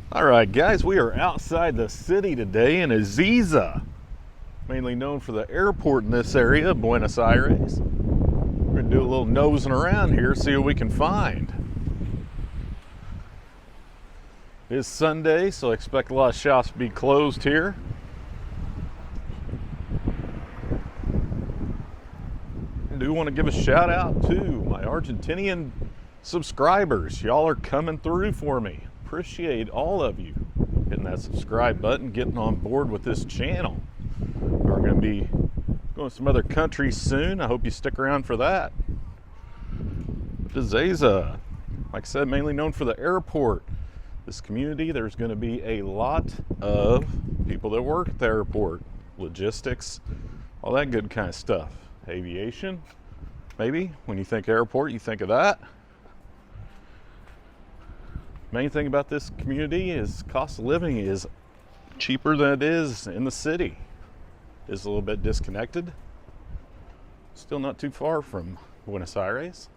All right, guys, we are outside the city today in Ezeiza, mainly known for the airport in this area, Buenos Aires. We're gonna do a little nosing around here, see what we can find. It is Sunday, so I expect a lot of shops to be closed here. I do want to give a shout out to my Argentinian subscribers. Y'all are coming through for me. Appreciate all of you hitting that subscribe button, getting on board with this channel. We're going to be going to some other countries soon. I hope you stick around for that. Ezeiza, like I said, mainly known for the airport. This community, there's going to be a lot of people that work at the airport, logistics, all that good kind of stuff. Aviation, maybe. When you think airport, you think of that. Main thing about this community is cost of living is cheaper than it is in the city. It's a little bit disconnected. Still not too far from Buenos Aires.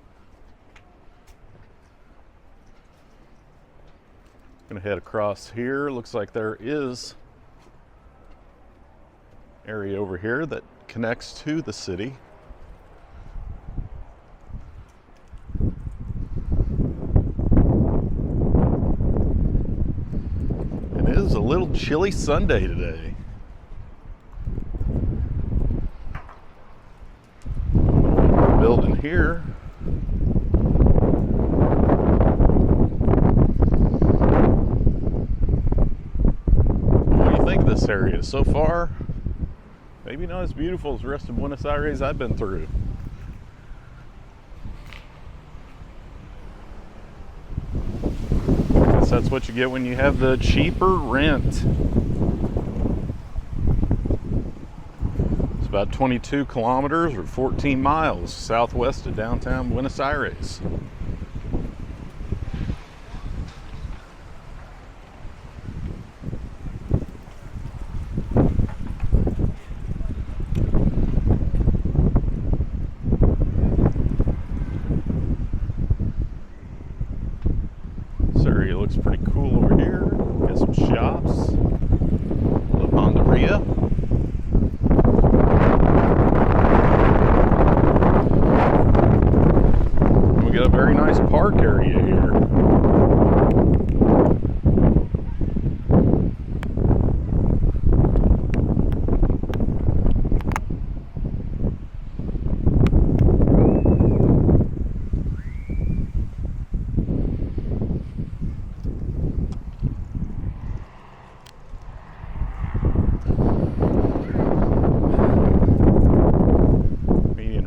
Gonna head across here. Looks like there is an area over here that connects to the city. It is a little chilly Sunday today. Building here. What do you think of this area so far? Maybe not as beautiful as the rest of Buenos Aires I've been through. Guess that's what you get when you have the cheaper rent. It's about 22 kilometers or 14 miles southwest of downtown Buenos Aires. This area looks pretty cool over here. Got some shops. La Panderia. And we got a very nice park area here.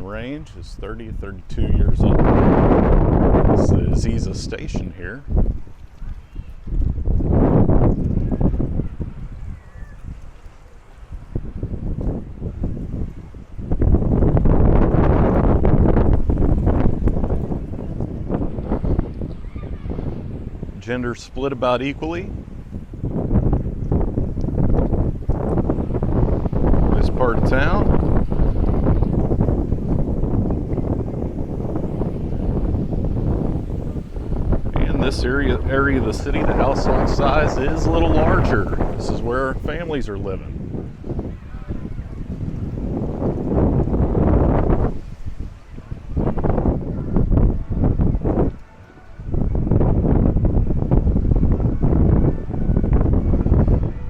Range is 30 to 32 years old. It's the Ezeiza station here. Gender split about equally. This part of town. This area of the city, the household size is a little larger. This is where families are living.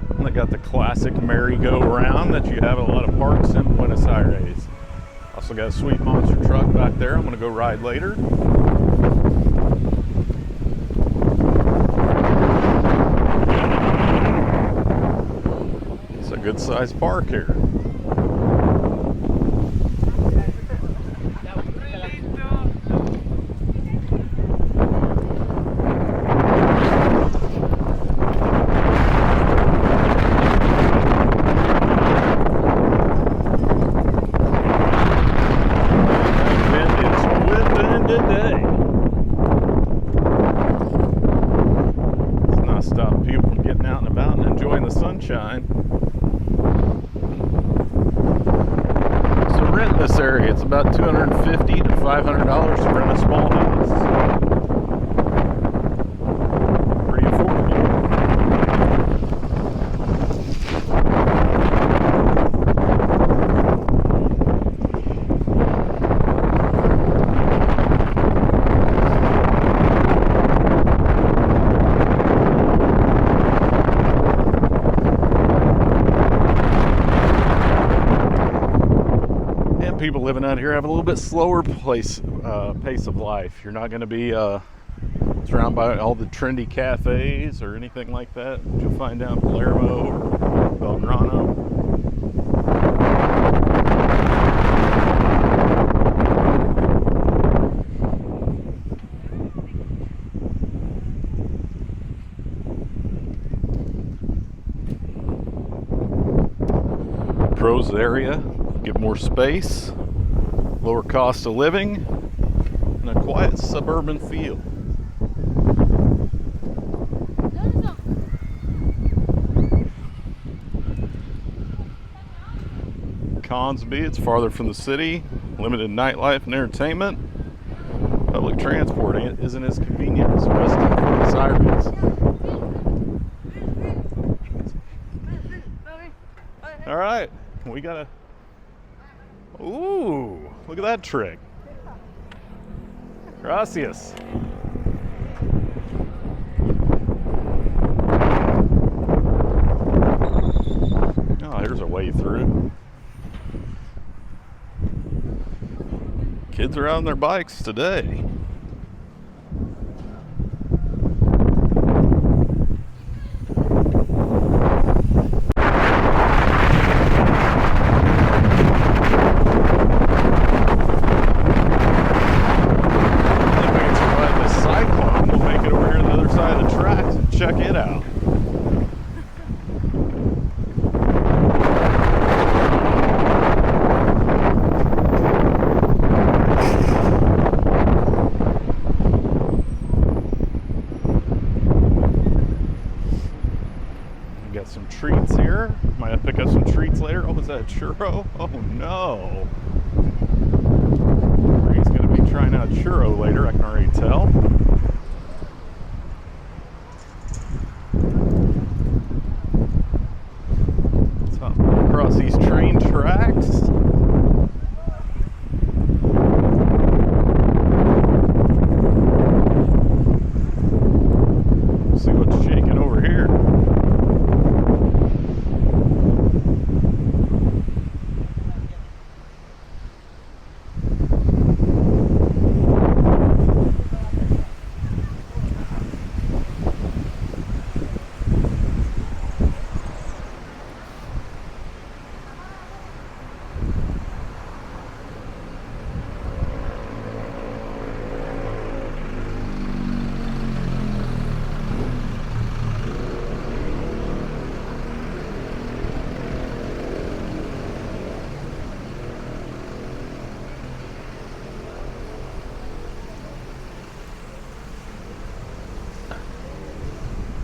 And they got the classic merry-go-round that you have at a lot of parks in Buenos Aires. Also got a sweet monster truck back there. I'm going to go ride later. Good sized park here. Wind is whipping today. It's not stopping people from getting out and about and enjoying the sunshine. Rent this area. It's about $250 to $500 to rent a small house. Pretty affordable. living out here have a little bit slower pace of life. You're not going to be surrounded by all the trendy cafes or anything like that you'll find down Palermo or Belgrano. Pros area, get more space, lower cost of living, and a quiet suburban feel. Cons be it's farther from the city, limited nightlife and entertainment. Public transport isn't as convenient as the rest of Buenos Aires. All right, we got a. Ooh, look at that trick. Gracias. Oh, here's a way through. Kids are out on their bikes today. Check it out. We got some treats here. Might have to pick up some treats later. Oh, is that a churro? Oh no. He's gonna be trying out churro later, I can already tell. Across these train tracks. See what's shaking over here.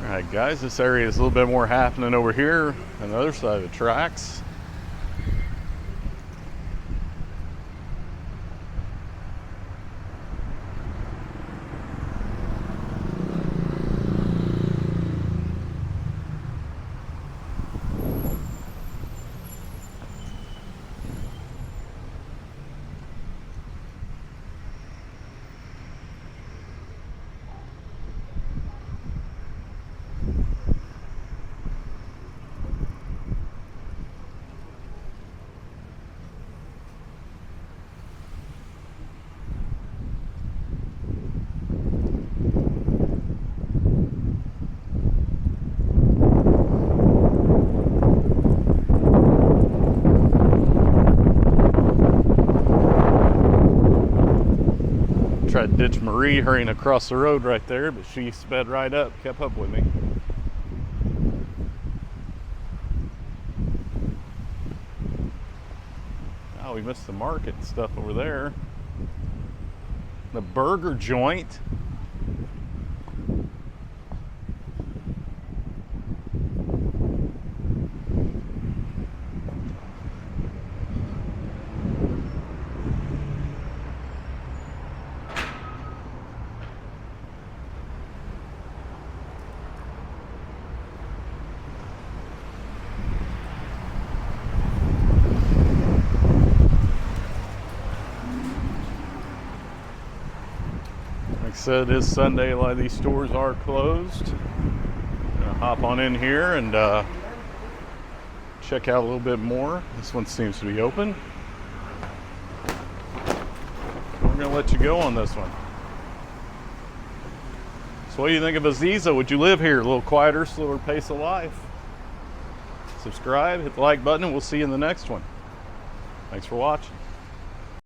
Alright guys, this area is a little bit more happening over here on the other side of the tracks. Tried to ditch Marie hurrying across the road right there, but she sped right up, kept up with me. Oh, we missed the market and stuff over there. The burger joint. Like I said, it is Sunday. A lot of these stores are closed. Gonna hop on in here and check out a little bit more. This one seems to be open. going to let you go on this one. So what do you think of Ezeiza? Would you live here? A little quieter, slower pace of life. Subscribe, hit the like button, and we'll see you in the next one. Thanks for watching.